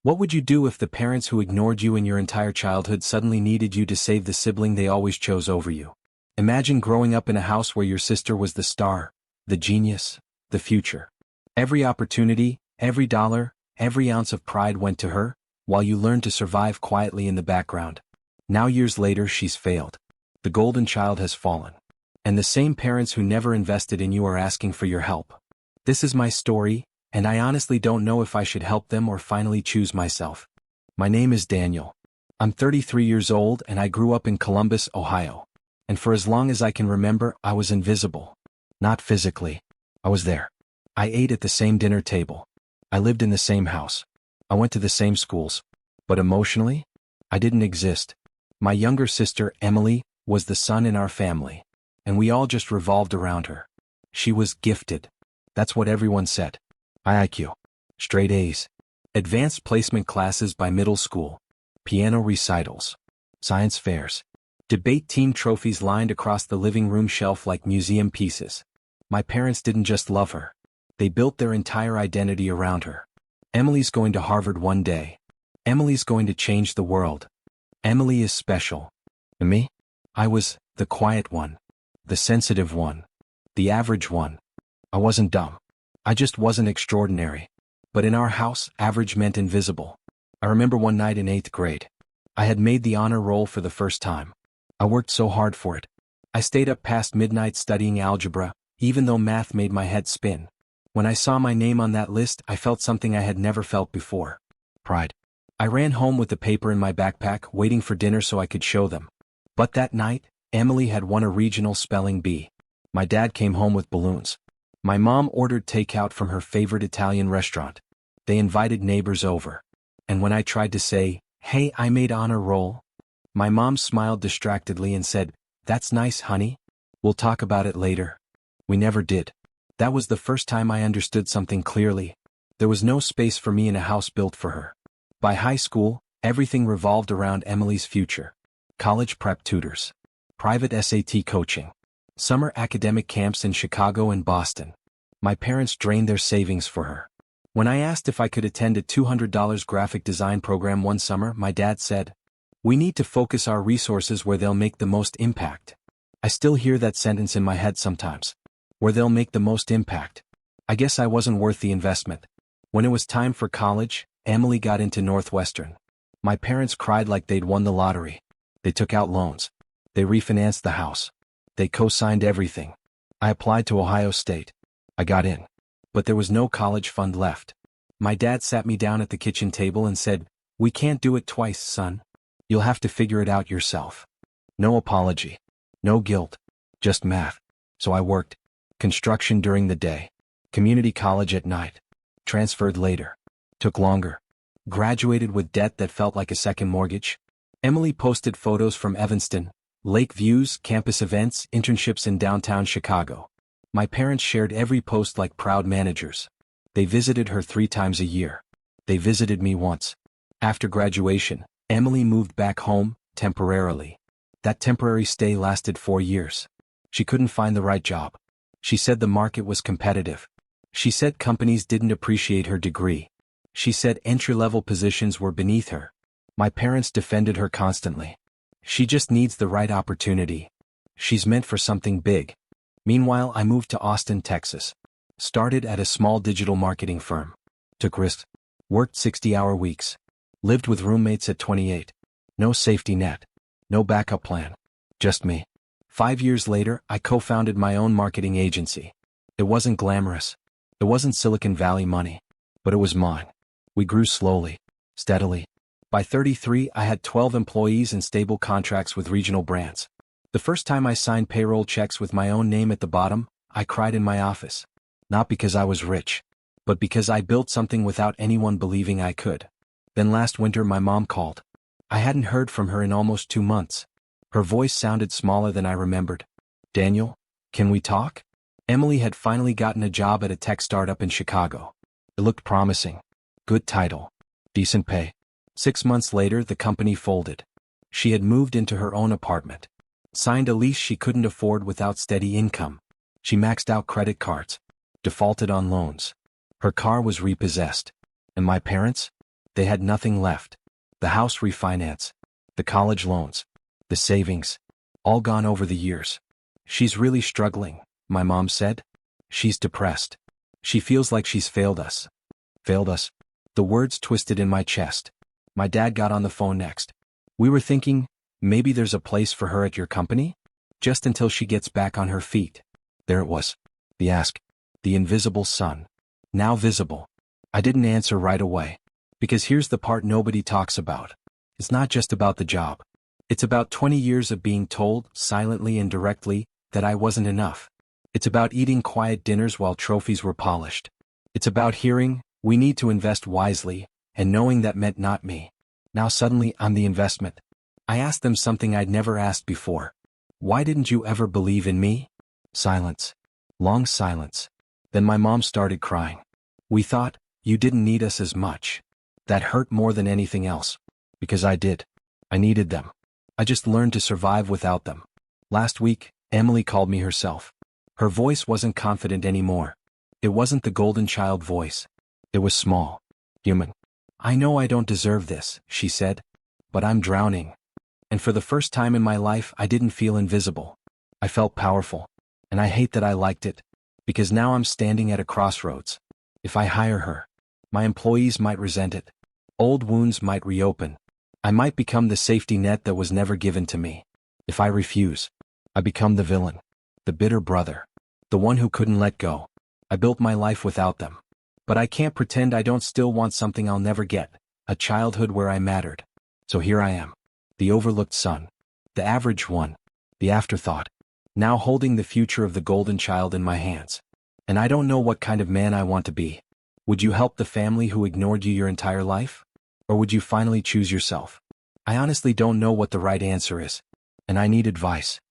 What would you do if the parents who ignored you in your entire childhood suddenly needed you to save the sibling they always chose over you? Imagine growing up in a house where your sister was the star, the genius, the future. Every opportunity, every dollar, every ounce of pride went to her, while you learned to survive quietly in the background. Now years later she's failed. The golden child has fallen. And the same parents who never invested in you are asking for your help. This is my story, and I honestly don't know if I should help them or finally choose myself. My name is Daniel. I'm 33 years old and I grew up in Columbus, Ohio. And for as long as I can remember, I was invisible. Not physically. I was there. I ate at the same dinner table. I lived in the same house. I went to the same schools. But emotionally, I didn't exist. My younger sister, Emily, was the sun in our family. And we all just revolved around her. She was gifted. That's what everyone said. High IQ. Straight A's. Advanced placement classes by middle school. Piano recitals. Science fairs. Debate team trophies lined across the living room shelf like museum pieces. My parents didn't just love her. They built their entire identity around her. Emily's going to Harvard one day. Emily's going to change the world. Emily is special. And me? I was the quiet one. The sensitive one. The average one. I wasn't dumb. I just wasn't extraordinary. But in our house, average meant invisible. I remember one night in 8th grade. I had made the honor roll for the first time. I worked so hard for it. I stayed up past midnight studying algebra, even though math made my head spin. When I saw my name on that list, I felt something I had never felt before. Pride. I ran home with the paper in my backpack, waiting for dinner so I could show them. But that night, Emily had won a regional spelling bee. My dad came home with balloons. My mom ordered takeout from her favorite Italian restaurant. They invited neighbors over. And when I tried to say, "Hey, I made honor roll," my mom smiled distractedly and said, "That's nice, honey. We'll talk about it later." We never did. That was the first time I understood something clearly. There was no space for me in a house built for her. By high school, everything revolved around Emily's future. College prep tutors. Private SAT coaching. Summer academic camps in Chicago and Boston. My parents drained their savings for her. When I asked if I could attend a $200 graphic design program one summer, my dad said, "We need to focus our resources where they'll make the most impact." I still hear that sentence in my head sometimes. Where they'll make the most impact. I guess I wasn't worth the investment. When it was time for college, Emily got into Northwestern. My parents cried like they'd won the lottery. They took out loans. They refinanced the house. They co-signed everything. I applied to Ohio State. I got in. But there was no college fund left. My dad sat me down at the kitchen table and said, "We can't do it twice, son. You'll have to figure it out yourself." No apology. No guilt. Just math. So I worked. Construction during the day. Community college at night. Transferred later. Took longer. Graduated with debt that felt like a second mortgage. Emily posted photos from Evanston, lake views, campus events, internships in downtown Chicago. My parents shared every post like proud managers. They visited her 3 times a year. They visited me once. After graduation, Emily moved back home, temporarily. That temporary stay lasted 4 years. She couldn't find the right job. She said the market was competitive. She said companies didn't appreciate her degree. She said entry-level positions were beneath her. My parents defended her constantly. She just needs the right opportunity. She's meant for something big. Meanwhile, I moved to Austin, Texas. Started at a small digital marketing firm. Took risks. Worked 60-hour weeks. Lived with roommates at 28. No safety net. No backup plan. Just me. 5 years later, I co-founded my own marketing agency. It wasn't glamorous. It wasn't Silicon Valley money. But it was mine. We grew slowly. Steadily. By 33, I had 12 employees and stable contracts with regional brands. The first time I signed payroll checks with my own name at the bottom, I cried in my office. Not because I was rich, but because I built something without anyone believing I could. Then last winter my mom called. I hadn't heard from her in almost 2 months. Her voice sounded smaller than I remembered. "Daniel, can we talk?" Emily had finally gotten a job at a tech startup in Chicago. It looked promising. Good title. Decent pay. 6 months later, the company folded. She had moved into her own apartment. Signed a lease she couldn't afford without steady income. She maxed out credit cards. Defaulted on loans. Her car was repossessed. And my parents? They had nothing left. The house refinance, the college loans, the savings, all gone over the years. She's really struggling, my mom said. She's depressed. She feels like she's failed us. Failed us? The words twisted in my chest. My dad got on the phone next. We were thinking, maybe there's a place for her at your company? Just until she gets back on her feet. There it was. The ask. The invisible sun. Now visible. I didn't answer right away. Because here's the part nobody talks about. It's not just about the job. It's about 20 years of being told, silently and directly, that I wasn't enough. It's about eating quiet dinners while trophies were polished. It's about hearing, we need to invest wisely, and knowing that meant not me. Now suddenly I'm the investment. I asked them something I'd never asked before. Why didn't you ever believe in me? Silence. Long silence. Then my mom started crying. We thought, you didn't need us as much. That hurt more than anything else. Because I did. I needed them. I just learned to survive without them. Last week, Emily called me herself. Her voice wasn't confident anymore. It wasn't the golden child voice. It was small. Human. I know I don't deserve this, she said. But I'm drowning. And for the first time in my life I didn't feel invisible. I felt powerful. And I hate that I liked it. Because now I'm standing at a crossroads. If I hire her, my employees might resent it. Old wounds might reopen. I might become the safety net that was never given to me. If I refuse, I become the villain. The bitter brother. The one who couldn't let go. I built my life without them. But I can't pretend I don't still want something I'll never get. A childhood where I mattered. So here I am. The overlooked son. The average one. The afterthought. Now holding the future of the golden child in my hands. And I don't know what kind of man I want to be. Would you help the family who ignored you your entire life? Or would you finally choose yourself? I honestly don't know what the right answer is. And I need advice.